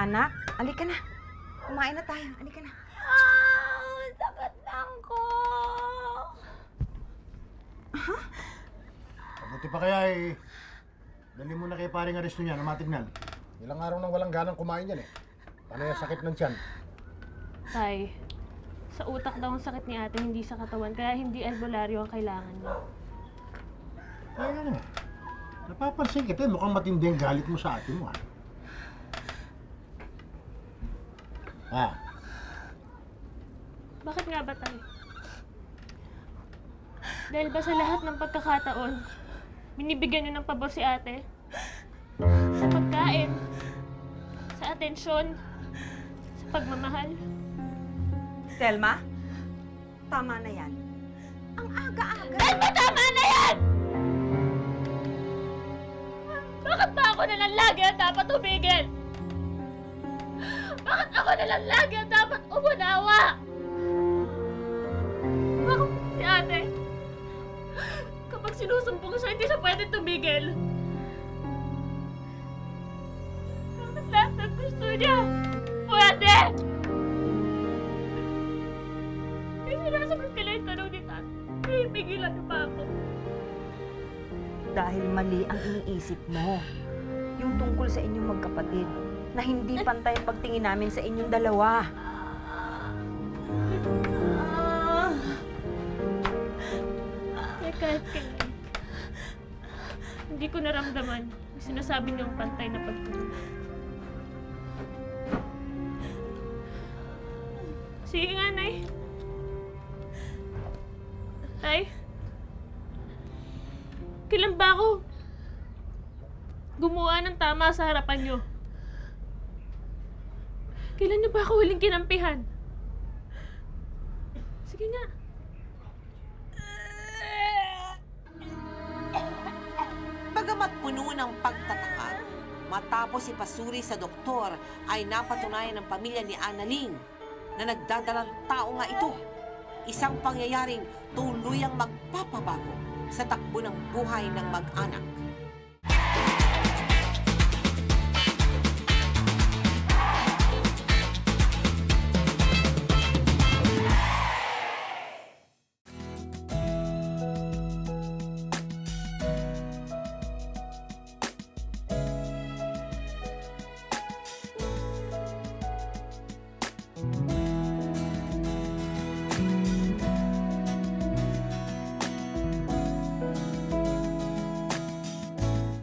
anak. Halika na. Kumain na tayo. Halika na. Sakit lang ko. Ha? Mabuti pa kaya dali mo na kay paring Aresto niya na matignan. Ilang araw nang walang ganang kumain yan Panay ang sakit ng tiyan. Tay, sa utak daw ang sakit ni ate, hindi sa katawan, kaya hindi albularyo ang kailangan niya. Kaya nga. Napapansin kita, mukhang matindi ang galit mo sa ate mo, Bakit nga ba, Tay? Dahil ba sa lahat ng pagkakataon, binibigyan niyo ng pabor si ate? Sa pagkain, sa atensyon, sa pagmamahal? Telma, tama na yan. Ang aga-aga. Telma, tama na yan! Bakit ba ako nalang lagi ang dapat tumigil? Bakit ako nalang lagi ang dapat umunawa? Bakit si ate? Kapag sinusumpong siya, hindi siya pwede tumigil. Bakit lahat ng gusto niya pwede? Yung sinasagot ka lang yung tanong ni Tat, pipigilan niyo ba ako? Dahil mali ang iniisip mo. Yung tungkol sa inyong magkapatid, na hindi pantay ang pagtingin namin sa inyong dalawa. Kahit kailan, hindi ko naramdaman yung sinasabi niyong pantay na pagtingin. Sige nga, Nay. Tay, kailan ba ako gumawa ng tama sa harapan niyo? Kailan niyo ba ako huling kinampihan? Sige nga. Bagamat puno ng pagtataka, matapos ipasuri sa doktor ay napatunayan ng pamilya ni Annalyn na nagdadalang tao nga ito. Isang pangyayaring tuluyang magpapabago sa takbo ng buhay ng mag-anak.